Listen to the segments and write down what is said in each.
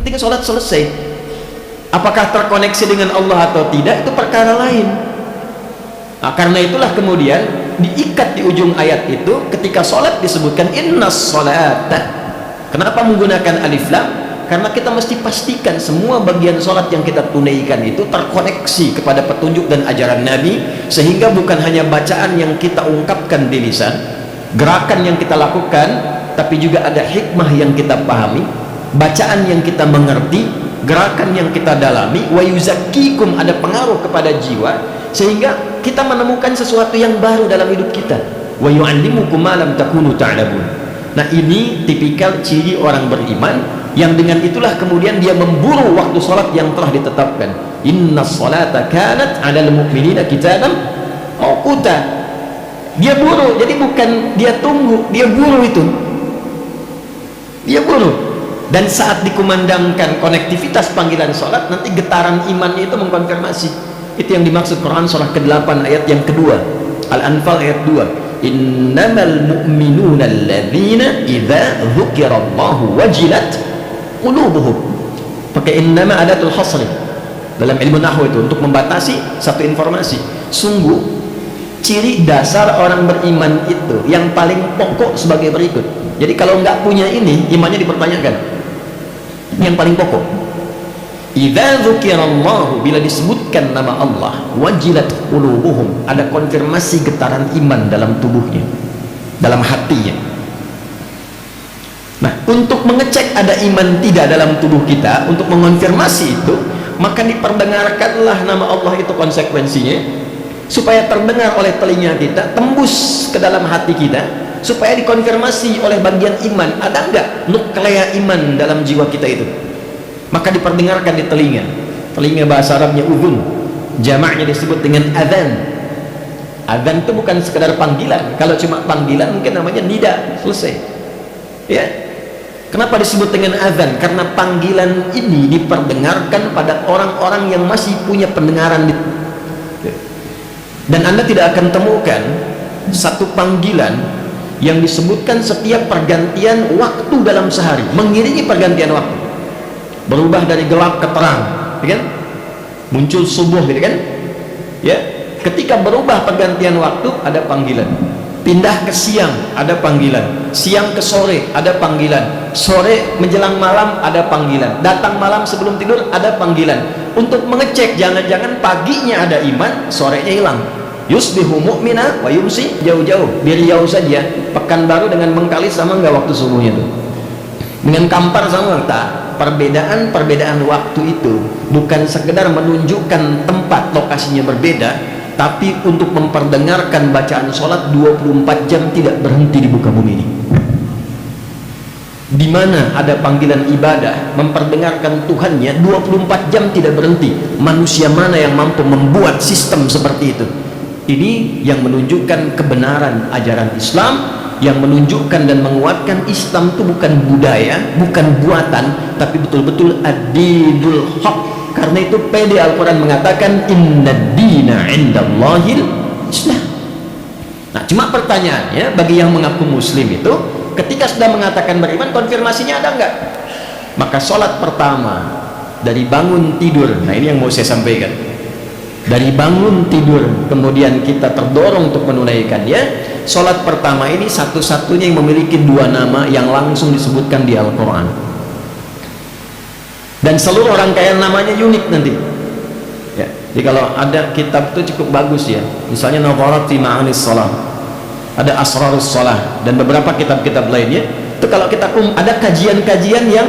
penting sholat selesai. Apakah terkoneksi dengan Allah atau tidak itu perkara lain. Nah, karena itulah kemudian diikat di ujung ayat itu ketika sholat disebutkan innas sholata. Kenapa menggunakan alif lam? Karena kita mesti pastikan semua bagian sholat yang kita tunaikan itu terkoneksi kepada petunjuk dan ajaran Nabi, sehingga bukan hanya bacaan yang kita ungkapkan di lisan, gerakan yang kita lakukan, tapi juga ada hikmah yang kita pahami, bacaan yang kita mengerti, gerakan yang kita dalami, wa yuzakkikum, ada pengaruh kepada jiwa, sehingga kita menemukan sesuatu yang baru dalam hidup kita. Wa yu'allimukum ma lam takunu ta'lamun. Nah, ini tipikal ciri orang beriman, yang dengan itulah kemudian dia memburu waktu sholat yang telah ditetapkan. Innas sholata kanat 'alal mu'minina kitaban mawquta. Dia buru, jadi bukan dia tunggu, dia buru itu. Dia buru. Dan saat dikumandangkan konektivitas panggilan sholat, nanti getaran imannya itu mengkonfirmasi. Itu yang dimaksud Quran surah ke-8 ayat yang kedua, Al-Anfal ayat 2. Innamal mu'minuna alladzina idza dzukirallahu wajilat qulubuhum. Pakai innama adatul hasri dalam ilmu nahwu itu untuk membatasi satu informasi. Sungguh ciri dasar orang beriman itu yang paling pokok sebagai berikut. Jadi kalau nggak punya ini, imannya dipertanyakan. Yang paling pokok, idza dzukirallahu, bila disebutkan nama Allah, wajilat qulubuhum, ada konfirmasi getaran iman dalam tubuhnya, dalam hatinya. Nah, untuk mengecek ada iman tidak dalam tubuh kita, untuk mengonfirmasi itu, maka diperdengarkanlah nama Allah itu konsekuensinya, supaya terdengar oleh telinga kita, tembus ke dalam hati kita, supaya dikonfirmasi oleh bagian iman, ada enggak nuklea iman dalam jiwa kita itu. Maka diperdengarkan di telinga. Telinga bahasa Arabnya udhun, jamaknya disebut dengan adzan. Adzan itu bukan sekedar panggilan. Kalau cuma panggilan mungkin namanya nida, selesai. Ya. Kenapa disebut dengan adzan? Karena panggilan ini diperdengarkan pada orang-orang yang masih punya pendengaran. Dan Anda tidak akan temukan satu panggilan yang disebutkan setiap pergantian waktu dalam sehari, mengiringi pergantian waktu, berubah dari gelap ke terang, ya kan? Muncul subuh, gitu kan? Ya, ketika berubah pergantian waktu ada panggilan. Pindah ke siang ada panggilan, siang ke sore ada panggilan, sore menjelang malam ada panggilan, datang malam sebelum tidur ada panggilan. Untuk mengecek jangan-jangan paginya ada iman, sorenya hilang. Yusbihu mu'mina wa yumsi, jauh-jauh, Riau saja. Pekanbaru dengan Bengkalis sama nggak waktu subuhnya tuh? Dengan Kampar sama nggak? Tak. Perbedaan waktu itu bukan sekedar menunjukkan tempat lokasinya berbeda, tapi untuk memperdengarkan bacaan sholat 24 jam tidak berhenti di muka bumi ini. Di mana ada panggilan ibadah, memperdengarkan Tuhannya 24 jam tidak berhenti. Manusia mana yang mampu membuat sistem seperti itu? Ini yang menunjukkan kebenaran ajaran Islam, yang menunjukkan dan menguatkan Islam itu bukan budaya, bukan buatan, tapi betul-betul ad-dinul haq. Karena itu pede Al-Quran mengatakan innad dina indallahil Islam. Nah, cuma pertanyaannya bagi yang mengaku muslim itu, ketika sudah mengatakan beriman, konfirmasinya ada enggak? Maka sholat pertama dari bangun tidur, nah ini yang mau saya sampaikan, dari bangun tidur kemudian kita terdorong untuk menunaikannya. Sholat pertama ini satu-satunya yang memiliki dua nama yang langsung disebutkan di Al-Quran, dan seluruh rangkaian namanya unik nanti ya. Jadi kalau ada kitab itu cukup bagus ya, misalnya Nawarat fi Ma'anis Shalah, ada Asrarus Shalah, dan beberapa kitab-kitab lainnya. Itu kalau kita ada kajian-kajian yang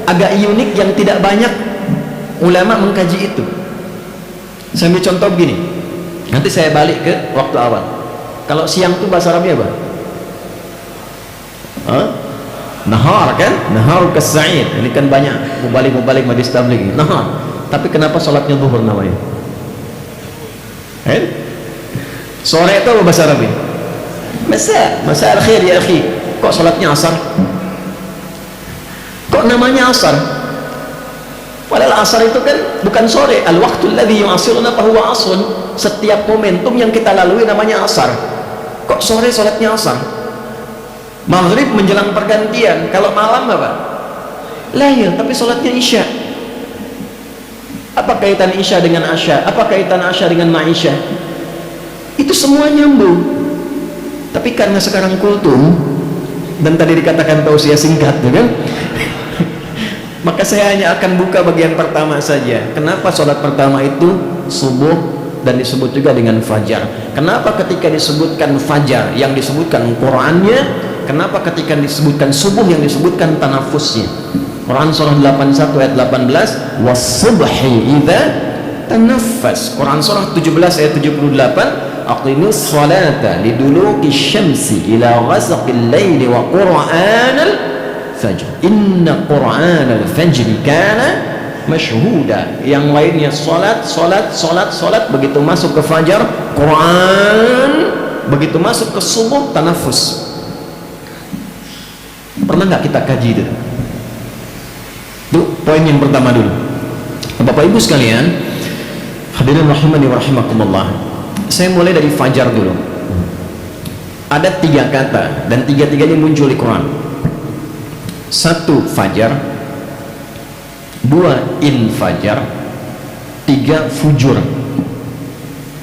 agak unik yang tidak banyak ulama mengkaji itu. Saya ambil contoh begini, nanti saya balik ke waktu awal. Kalau siang itu bahasa Arabnya apa? Nahar kan? Nahar kasa'id. Ini kan banyak mubalik majlis tabligh. Nahar. Tapi kenapa sholatnya zuhur namanya? Sore itu apa bahasa Arabnya? Masa al-khair ya akhi. Kok sholatnya asar? Kok namanya asar? Padahal asar itu kan bukan sore. Al-waqtul ladzi yu'asiruna fa huwa asrun. Setiap momentum yang kita lalui namanya asar. Kok sore sholatnya asar? Maghrib menjelang pergantian. Kalau malam apa? Lail, tapi sholatnya isya. Apa kaitan isya dengan asya? Apa kaitan asya dengan ma'isya? Itu semua nyambung. Tapi karena sekarang kultum, dan tadi dikatakan tausiah singkat, ya kan? Maka saya hanya akan buka bagian pertama saja. Kenapa sholat pertama itu subuh dan disebut juga dengan fajar? Kenapa ketika disebutkan fajar yang disebutkan Qur'annya? Kenapa ketika disebutkan subuh yang disebutkan tanafusnya? Quran surah 81 ayat 18, was-subhi idza tanaffas. Quran surah 17 ayat 78, aqimus salata liduluki syamsi ila ghasaqil laili wa qur'anal fajr inna qur'anal fajr kana masyhuda. Yang lainnya salat, begitu masuk ke fajar Quran, begitu masuk ke subuh tanafus. Pernah nggak kita kaji itu? Itu poin yang pertama dulu. Bapak Ibu sekalian, hadirin rahimani wa rahimakumullah. Saya mulai dari fajar dulu. Ada 3 kata dan 3-tiganya muncul di Quran. 1 fajar, 2 infajar, 3 fujur.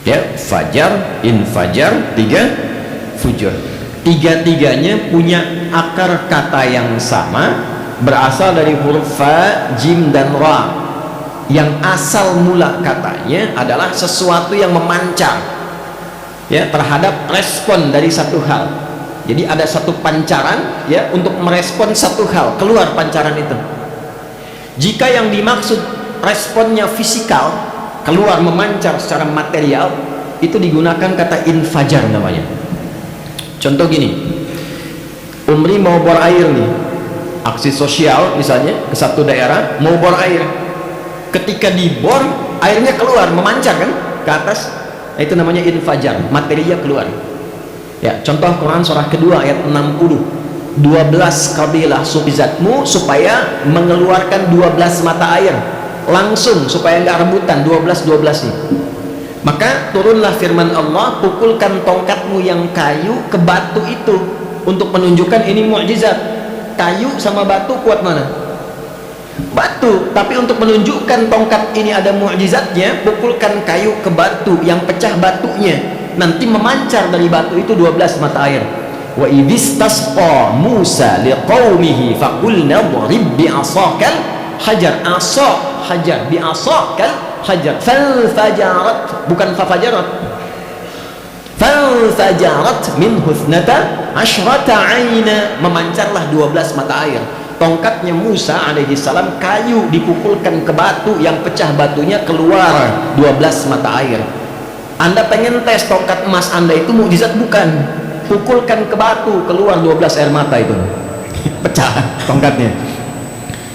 Ya, fajar, infajar, 3 fujur. 3-tiganya punya akar kata yang sama, berasal dari huruf fa, jim, dan ra, yang asal mula katanya adalah sesuatu yang memancar ya terhadap respon dari satu hal. Jadi ada satu pancaran ya untuk merespon satu hal, keluar pancaran itu. Jika yang dimaksud responnya fisikal, keluar memancar secara material, itu digunakan kata infajar namanya. Contoh gini, Umri mau bor air nih, aksi sosial misalnya ke satu daerah, mau bor air. Ketika dibor, airnya keluar memancar kan ke atas, itu namanya infajar, materinya keluar. Ya, contoh Quran surah kedua ayat 60, 12 kabilah suku supaya mengeluarkan 12 mata air langsung supaya nggak rebutan 12 nih. Maka turunlah firman Allah, pukulkan tongkatmu yang kayu ke batu itu untuk menunjukkan ini mukjizat. Kayu sama batu kuat mana? Batu. Tapi untuk menunjukkan tongkat ini ada mukjizatnya, pukulkan kayu ke batu, yang pecah batunya nanti memancar dari batu itu 12 mata air. Wa idistasqa Musa liqaumihi faqulna dharib bi'asakal hajar. Asa hajar, bi'asakal hajar. Falfajarat, bukan fafajarat, falfajarat min husnata asyrata aina, memancarlah 12 mata air. Tongkatnya Musa alaihi salam kayu, dipukulkan ke batu, yang pecah batunya keluar 12 mata air. Anda pengen tes tongkat emas Anda itu mukjizat bukan? Pukulkan ke batu, keluar 12 air mata itu. Pecah tongkatnya.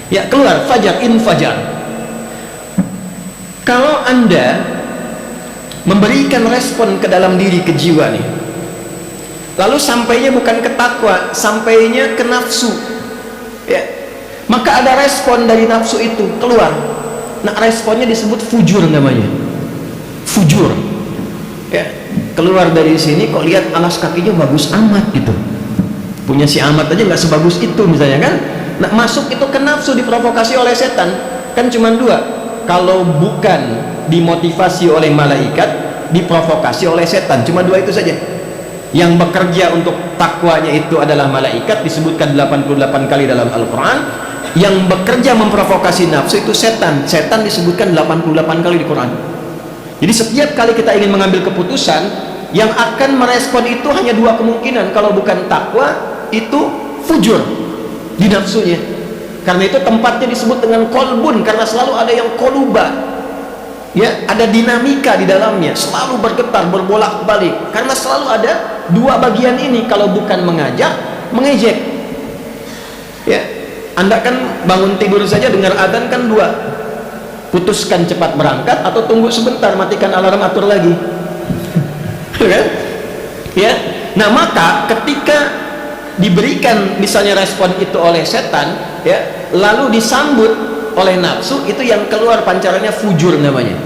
Ya, keluar fajar, infajar. Kalau Anda memberikan respon ke dalam diri, ke jiwa nih, lalu sampainya bukan ke takwa, sampainya ke nafsu ya, maka ada respon dari nafsu itu keluar. Nah, responnya disebut fujur namanya. Fujur ya, keluar dari sini kok lihat alas kakinya bagus amat gitu, punya si Ahmad aja nggak sebagus itu misalnya kan. Nah, masuk itu ke nafsu, diprovokasi oleh setan. Kan cuma 2, kalau bukan dimotivasi oleh malaikat, diprovokasi oleh setan. Cuma 2 itu saja. Yang bekerja untuk takwanya itu adalah malaikat, disebutkan 88 kali dalam Al-Quran. Yang bekerja memprovokasi nafsu itu setan. Setan disebutkan 88 kali di Quran. Jadi setiap kali kita ingin mengambil keputusan, yang akan merespon itu hanya 2 kemungkinan. Kalau bukan takwa, itu fujur di nafsunya. Karena itu tempatnya disebut dengan kolbun, karena selalu ada yang koluba ya, ada dinamika di dalamnya, selalu bergetar, berbolak-balik, karena selalu ada 2 bagian ini. Kalau bukan mengajak, mengejek ya. Anda kan bangun tidur saja dengar adzan kan 2, putuskan cepat berangkat atau tunggu sebentar, matikan alarm, atur lagi kan ya. Nah, maka ketika diberikan misalnya respon itu oleh setan ya, lalu disambut oleh nafsu, itu yang keluar pancarannya fujur namanya,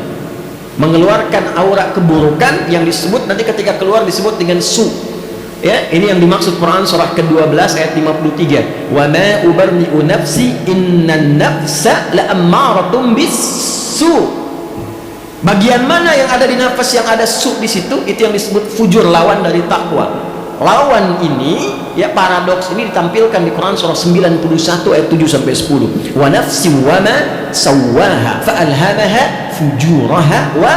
mengeluarkan aura keburukan yang disebut nanti ketika keluar disebut dengan su. Ya, ini yang dimaksud Quran surah ke-12 ayat 53. Wa ma ubarri'u nafsi innan nafsa la'ammaratun bis-su. Bagian mana yang ada di nafas yang ada su di situ, itu yang disebut fujur, lawan dari takwa. Lawan ini, ya, paradoks ini ditampilkan di Quran surah 91 ayat 7 sampai 10. Wa nafsi wa ma sawwaha fa alhamaha fujuraha wa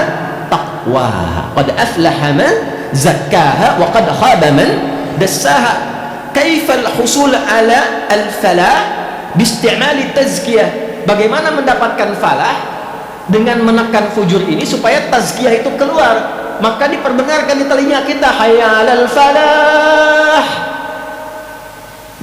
taqwaha. Qad aflaha man zakkaha wa qad khaba man dassaha. Kaifal husul ala al-falah biistimali tazkiyah. Bagaimana mendapatkan falah dengan menekan fujur ini supaya tazkiyah itu keluar? Maka diperdengarkan di telinga kita, hayya 'alal falah.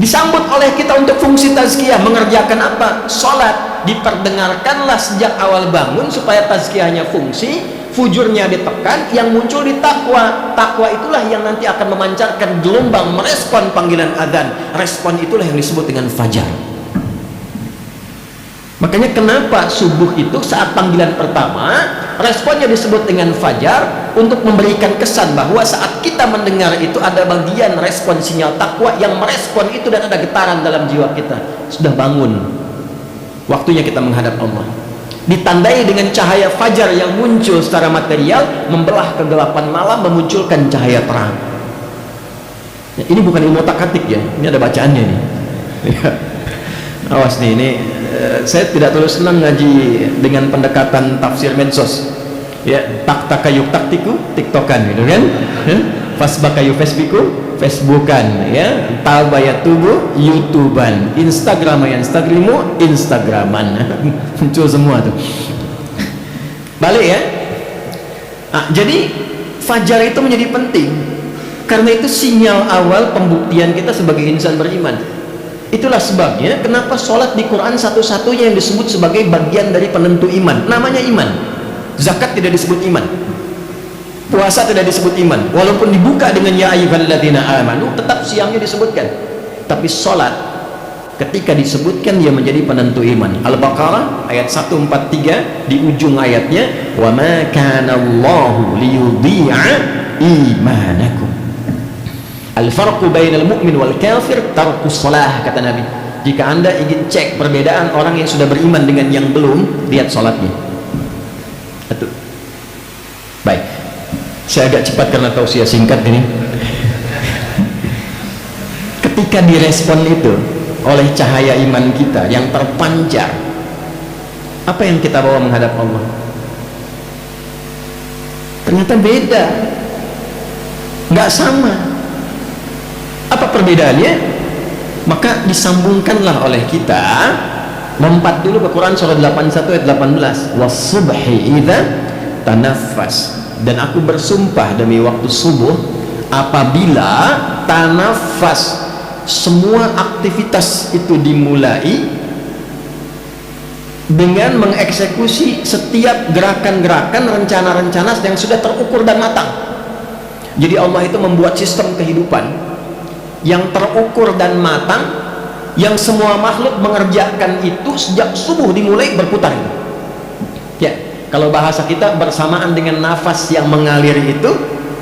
Disambut oleh kita untuk fungsi tazkiyah, mengerjakan apa? Salat. Diperdengarkanlah sejak awal bangun supaya tazkiyahnya fungsi, fujurnya ditekan, yang muncul di takwa. Takwa itulah yang nanti akan memancarkan gelombang merespon panggilan adzan. Respon itulah yang disebut dengan fajar. Makanya kenapa subuh itu saat panggilan pertama responnya disebut dengan fajar, untuk memberikan kesan bahwa saat kita mendengar itu ada bagian respon sinyal takwa yang merespon itu, dan ada getaran dalam jiwa kita, sudah bangun, waktunya kita menghadap Allah. Ditandai dengan cahaya fajar yang muncul secara material, membelah kegelapan malam, memunculkan cahaya terang. Ya, ini bukan ilmu takatik ya, ini ada bacaannya nih. Awas nih, ini saya tidak terlalu senang ngaji dengan pendekatan tafsir medsos. Ya, tak takayuk taktiku tiktokan gitu kan, fasbakayu facebooku facebookan, ya, tabayat tubuh youtuban, instagramu instagraman. Muncul semua tuh, balik ya. Jadi fajar itu menjadi penting karena itu sinyal awal pembuktian kita sebagai insan beriman. Itulah sebabnya kenapa sholat di Quran satu-satunya yang disebut sebagai bagian dari penentu iman, namanya iman. Zakat tidak disebut iman, puasa tidak disebut iman, walaupun dibuka dengan ya ayyuhalladzina amanu, tetap siangnya disebutkan. Tapi sholat ketika disebutkan dia menjadi penentu iman. Al-Baqarah ayat 143 di ujung ayatnya, wa ma kana Allahu liyudhi'a imanakum. Al-farqu bainal mu'min wal kafir tarkus shalah, kata Nabi. Jika Anda ingin cek perbedaan orang yang sudah beriman dengan yang belum, lihat sholatnya. Itu. Baik, saya agak cepat karena tausiah singkat ini. Ketika direspon itu oleh cahaya iman kita yang terpancar, apa yang kita bawa menghadap Allah? Ternyata beda, nggak sama. Apa perbedaannya? Maka disambungkanlah oleh kita, lompat dulu ke Quran surah 81 ayat 18, was-subhi idza tanaffas, dan aku bersumpah demi waktu subuh apabila tanaffas, semua aktivitas itu dimulai dengan mengeksekusi setiap gerakan-gerakan, rencana-rencana yang sudah terukur dan matang. Jadi Allah itu membuat sistem kehidupan yang terukur dan matang, yang semua makhluk mengerjakan itu sejak subuh dimulai berputar. Ya, kalau bahasa kita bersamaan dengan nafas yang mengalir itu,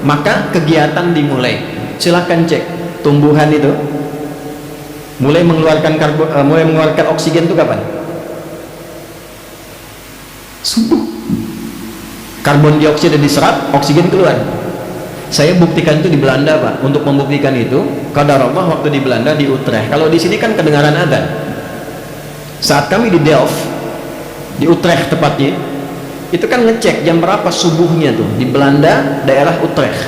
maka kegiatan dimulai. Silakan cek tumbuhan itu mulai mengeluarkan oksigen itu kapan? Subuh. Karbon dioksida diserap, oksigen keluar. Saya buktikan itu di Belanda, Pak. Untuk membuktikan itu, qadarullah waktu di Belanda, di Utrecht. Kalau di sini kan kedengaran adzan. Saat kami di Delft, di Utrecht tepatnya, itu kan ngecek jam berapa subuhnya tuh di Belanda, daerah Utrecht.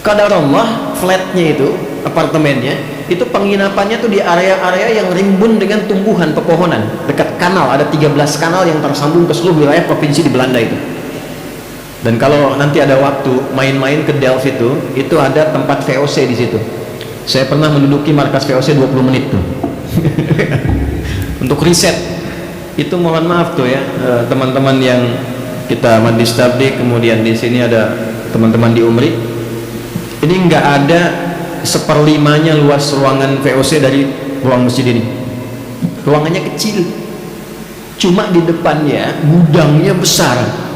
Qadarullah flatnya itu, apartemennya, itu penginapannya tuh di area-area yang rimbun dengan tumbuhan pepohonan, dekat kanal. Ada 13 kanal yang tersambung ke seluruh wilayah provinsi di Belanda itu. Dan kalau nanti ada waktu main-main ke Delft itu ada tempat VOC di situ. Saya pernah menduduki markas VOC 20 menit tuh. Untuk riset. Itu mohon maaf tuh ya, teman-teman yang kita majlis tabligh, kemudian di sini ada teman-teman di Umri. Ini nggak ada 1/5-nya luas ruangan VOC dari ruang masjid ini. Ruangannya kecil. Cuma di depannya gudangnya besar.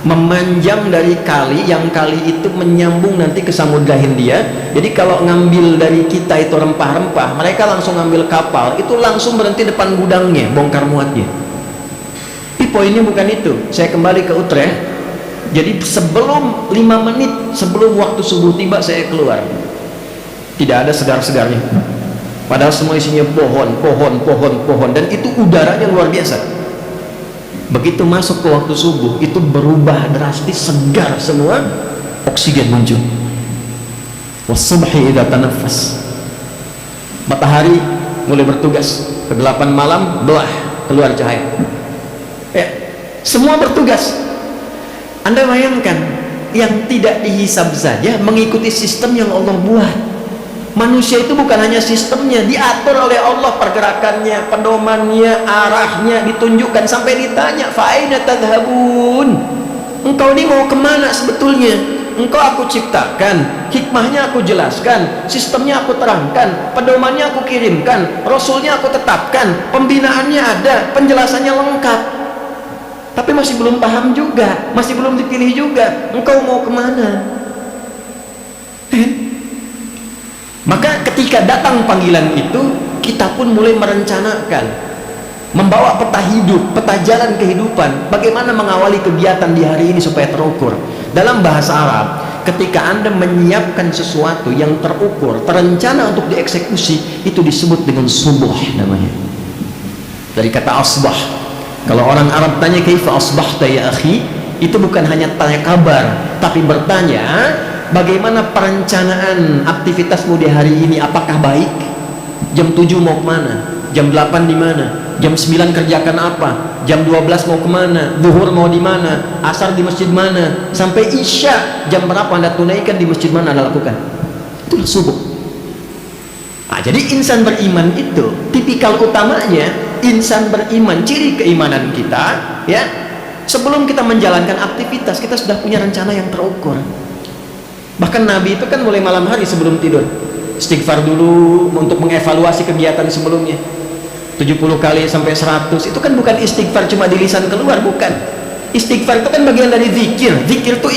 memanjang dari kali, yang kali itu menyambung nanti ke Samudra Hindia. Jadi kalau ngambil dari kita itu rempah-rempah, mereka langsung ngambil kapal, itu langsung berhenti depan gudangnya, bongkar muatnya. Tapi poinnya bukan itu. Saya kembali ke Utrecht. Jadi sebelum 5 menit sebelum waktu subuh tiba, saya keluar. Tidak ada segar-segarnya. Padahal semua isinya pohon, dan itu udaranya luar biasa. Begitu masuk ke waktu subuh, itu berubah drastis, segar semua, oksigen muncul. Wasubhi idza tanaffas. Matahari mulai bertugas. Ke-8 malam, belah, keluar cahaya. Ya, semua bertugas. Anda bayangkan, yang tidak dihisab saja mengikuti sistem yang Allah buat. Manusia itu bukan hanya sistemnya, diatur oleh Allah pergerakannya, pedomannya, arahnya, ditunjukkan sampai ditanya, fa'aina tadhhabun? Engkau ini mau kemana sebetulnya? Engkau aku ciptakan, hikmahnya aku jelaskan, sistemnya aku terangkan, pedomannya aku kirimkan, rasulnya aku tetapkan, pembinaannya ada, penjelasannya lengkap. Tapi masih belum paham juga, masih belum dipilih juga. Engkau mau kemana? Maka ketika datang panggilan itu, kita pun mulai merencanakan, membawa peta hidup, peta jalan kehidupan, bagaimana mengawali kegiatan di hari ini supaya terukur. Dalam bahasa Arab, ketika Anda menyiapkan sesuatu yang terukur, terencana untuk dieksekusi, itu disebut dengan subuh namanya. Dari kata asbah. Kalau orang Arab tanya kaifa asbahta ya akhi, itu bukan hanya tanya kabar, tapi bertanya, bagaimana perencanaan aktivitasmu di hari ini? Apakah baik? Jam 7 mau kemana? Jam 8 di mana? Jam 9 kerjakan apa? Jam 12 mau kemana? Zuhur mau di mana? Asar di masjid mana? Sampai Isya jam berapa Anda tunaikan, di masjid mana Anda lakukan? Itulah subuh. Nah, jadi insan beriman itu tipikal utamanya, insan beriman, ciri keimanan kita, ya, sebelum kita menjalankan aktivitas, kita sudah punya rencana yang terukur. Bahkan Nabi itu kan mulai malam hari sebelum tidur istighfar dulu untuk mengevaluasi kegiatan sebelumnya, 70 kali sampai 100. Itu kan bukan istighfar cuma di lisan keluar, bukan. Istighfar itu kan bagian dari zikir. Zikir itu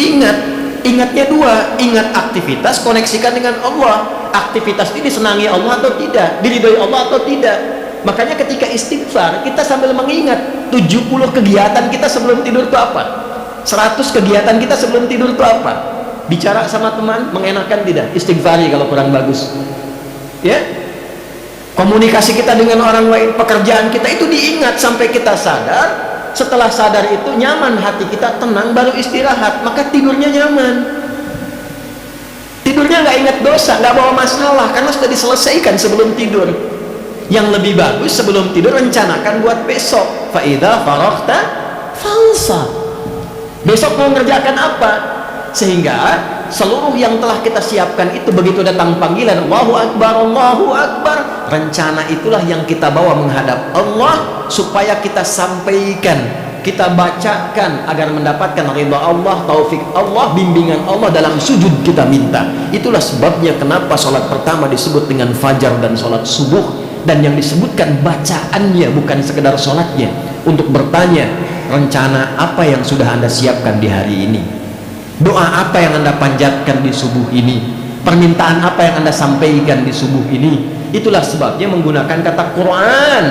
ingatnya dua, ingat aktivitas, koneksikan dengan Allah. Aktivitas ini disenangi Allah atau tidak, diridhoi Allah atau tidak. Makanya ketika istighfar, kita sambil mengingat 70 kegiatan kita sebelum tidur itu apa, 100 kegiatan kita sebelum tidur itu apa. Bicara sama teman, mengenakan tidak? Istighfari kalau kurang bagus, ya. Komunikasi kita dengan orang lain, pekerjaan kita itu diingat sampai kita sadar. Setelah sadar itu nyaman, hati kita tenang, baru istirahat, maka tidurnya nyaman. Tidurnya nggak ingat dosa, nggak bawa masalah, karena sudah diselesaikan sebelum tidur. Yang lebih bagus sebelum tidur, rencanakan buat besok. Fa idza faraghta fansab. Besok mau ngerjakan apa? Sehingga seluruh yang telah kita siapkan itu, begitu datang panggilan Allahu Akbar, rencana itulah yang kita bawa menghadap Allah, supaya kita sampaikan, kita bacakan agar mendapatkan ridha Allah, taufik Allah, bimbingan Allah dalam sujud kita minta. Itulah sebabnya kenapa sholat pertama disebut dengan fajar dan sholat subuh, dan yang disebutkan bacaannya bukan sekedar sholatnya, untuk bertanya rencana apa yang sudah Anda siapkan di hari ini, doa apa yang Anda panjatkan di subuh ini, permintaan apa yang Anda sampaikan di subuh ini. Itulah sebabnya menggunakan kata Quran.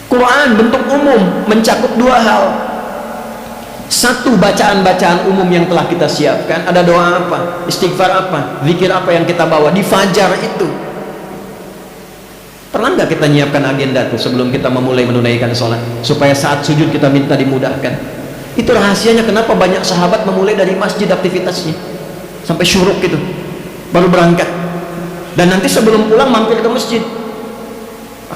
Quran bentuk umum, mencakup dua hal. Satu, bacaan-bacaan umum yang telah kita siapkan. Ada doa apa, istighfar apa, zikir apa yang kita bawa di fajar itu. Pernah nggak kita nyiapkan agenda tuh sebelum kita memulai menunaikan sholat, supaya saat sujud kita minta dimudahkan? Itu rahasianya kenapa banyak sahabat memulai dari masjid aktivitasnya sampai syuruk gitu, baru berangkat, dan nanti sebelum pulang mampir ke masjid.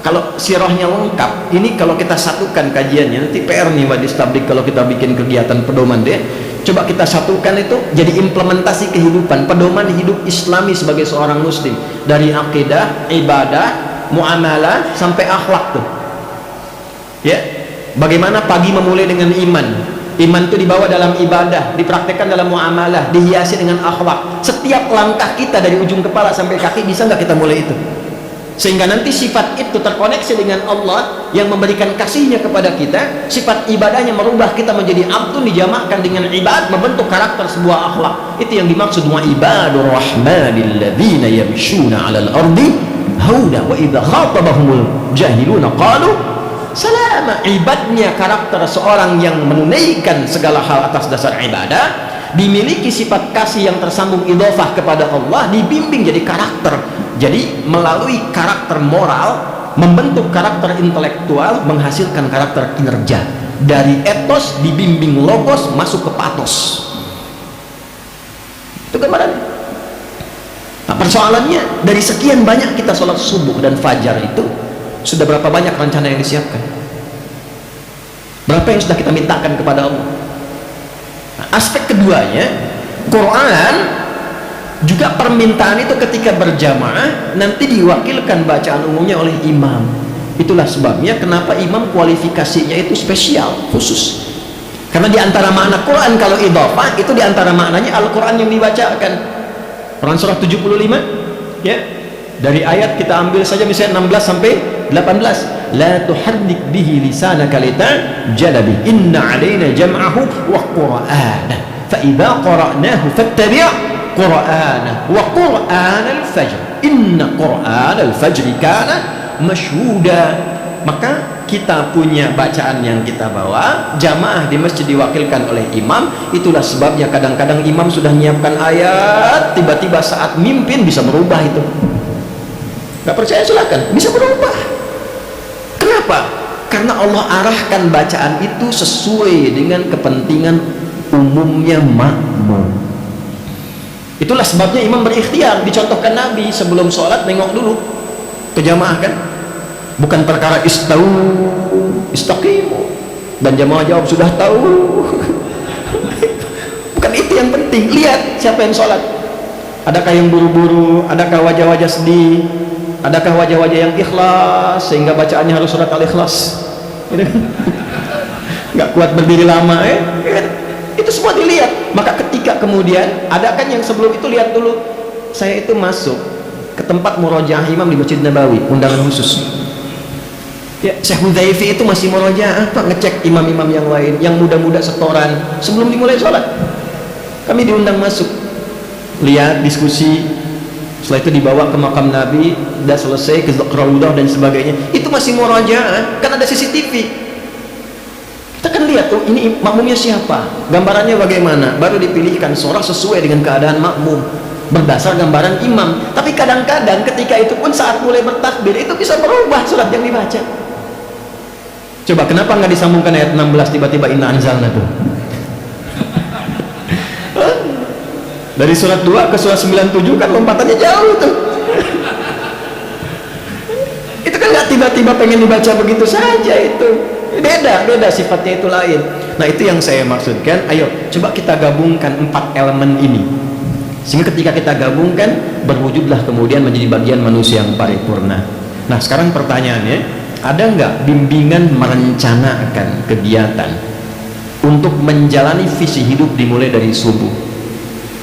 Kalau sirahnya lengkap, ini kalau kita satukan kajiannya, nanti PR nih Majlis Tabligh kalau kita bikin kegiatan pedoman deh, coba kita satukan itu jadi implementasi kehidupan, pedoman hidup Islami sebagai seorang muslim, dari akidah, ibadah, muamalah sampai akhlak tuh, ya. Bagaimana pagi memulai dengan iman, iman itu dibawa dalam ibadah, dipraktekkan dalam muamalah, dihiasi dengan akhlak. Setiap langkah kita dari ujung kepala sampai kaki, bisa nggak kita mulai itu? sehingga nanti sifat itu terkoneksi dengan Allah yang memberikan kasihnya kepada kita. Sifat ibadahnya merubah kita menjadi abdun, dijamakkan dengan ibad, membentuk karakter sebuah akhlak. Itu yang dimaksud wa ibadur rahmanil ladzina yamshuna 'alal ardi hauda wa idza khatabahumul jahiluna qalu salama. Ibadnya karakter seorang yang menunaikan segala hal atas dasar ibadah, dimiliki sifat kasih yang tersambung idhofah kepada Allah, dibimbing jadi karakter. Jadi melalui karakter moral membentuk karakter intelektual, menghasilkan karakter kinerja. Dari etos dibimbing logos masuk ke patos. Itu gambarannya. Nah, persoalannya dari sekian banyak kita sholat subuh dan fajar itu, sudah berapa banyak rencana yang disiapkan? Berapa yang sudah kita mintakan kepada Allah? Nah, aspek keduanya, Quran juga permintaan itu ketika berjamaah nanti diwakilkan bacaan umumnya oleh imam. Itulah sebabnya kenapa imam kualifikasinya itu spesial, khusus. Karena diantara makna Quran kalau idhofah itu diantara maknanya Al-Quran yang dibacakan. Quran surah 75 ya, dari ayat kita ambil saja misalnya 16 sampai 18. La tuharrik bihi lisanaka litajala bihi inna alaina jam'ahu wa qur'ana fa idza qara'nahu fattabi' qur'ana wa qur'an al-fajr inna qur'an al-fajr kana mashhuda. Maka kita punya bacaan yang kita bawa, jamaah di masjid diwakilkan oleh imam. Itulah sebabnya kadang-kadang imam sudah menyiapkan ayat, tiba-tiba saat mimpin bisa berubah itu. Gak percaya silakan, bisa berubah. Kenapa? Karena Allah arahkan bacaan itu sesuai dengan kepentingan umumnya makmum. Itulah sebabnya imam berikhtiar. Dicontohkan Nabi sebelum sholat nengok dulu ke jamaah kan, bukan perkara istau istaqimu dan jamaah jawab sudah tahu. Bukan itu yang penting. Lihat siapa yang sholat, adakah yang buru-buru, adakah wajah-wajah sedih, adakah wajah-wajah yang ikhlas sehingga bacaannya harus surat al-ikhlas. Nggak kuat berdiri lama itu semua dilihat. Maka ketika kemudian ada kan yang sebelum itu lihat dulu, saya itu masuk ke tempat murojaah imam di Masjid Nabawi, undangan khusus ya, Syekh Hudzaify itu masih murojaah apa, ngecek imam-imam yang lain yang muda-muda setoran sebelum dimulai sholat. Kami diundang masuk, lihat diskusi, setelah itu dibawa ke makam Nabi, udah selesai ke Raudhah dan sebagainya. Itu masih murojaah, kan ada CCTV. Kita kan lihat tuh, ini makmumnya siapa, gambarannya bagaimana, baru dipilihkan sholat sesuai dengan keadaan makmum berdasar gambaran imam. Tapi kadang-kadang ketika itu pun saat mulai bertakbir itu bisa berubah surat yang dibaca. Coba kenapa nggak disambungkan ayat 16 tiba-tiba inna anzalna tuh? Dari surat 2 ke surat 97 kan lompatannya jauh tuh. Itu kan nggak tiba-tiba pengen dibaca begitu saja, itu beda sifatnya, itu lain. Nah itu yang saya maksudkan. Ayo coba kita gabungkan 4 elemen ini, sehingga ketika kita gabungkan berwujudlah kemudian menjadi bagian manusia yang paripurna. Nah sekarang pertanyaannya, ada nggak bimbingan merencanakan kegiatan untuk menjalani visi hidup dimulai dari subuh?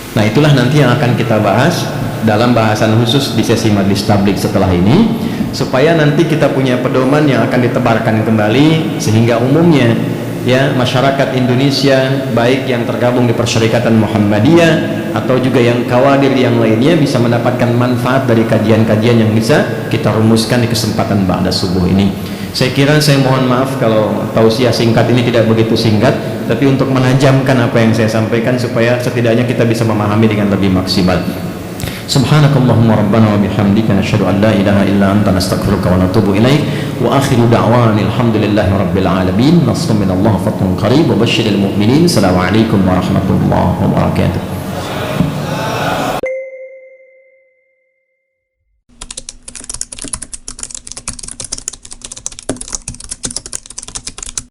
Nah itulah nanti yang akan kita bahas dalam bahasan khusus di sesi Majlis Tabligh setelah ini, supaya nanti kita punya pedoman yang akan ditebarkan kembali, sehingga umumnya ya masyarakat Indonesia baik yang tergabung di Persyarikatan Muhammadiyah atau juga yang kawadir yang lainnya bisa mendapatkan manfaat dari kajian-kajian yang bisa kita rumuskan di kesempatan ba'da subuh ini. Saya kira, saya mohon maaf kalau tausiah singkat ini tidak begitu singkat, tapi untuk menajamkan apa yang saya sampaikan supaya setidaknya kita bisa memahami dengan lebih maksimal. Subhanakallahumma rabbana wa bihamdika nasyhadu an la ilaha illa anta nastaghfiruka wa natubu ilaik wa akhiru da'wana alhamdulillahi rabbil alamin. Nasrun minallahi wa fathun qarib wa basyiril mu'minin. Assalamualaikum warahmatullahi wabarakatuh.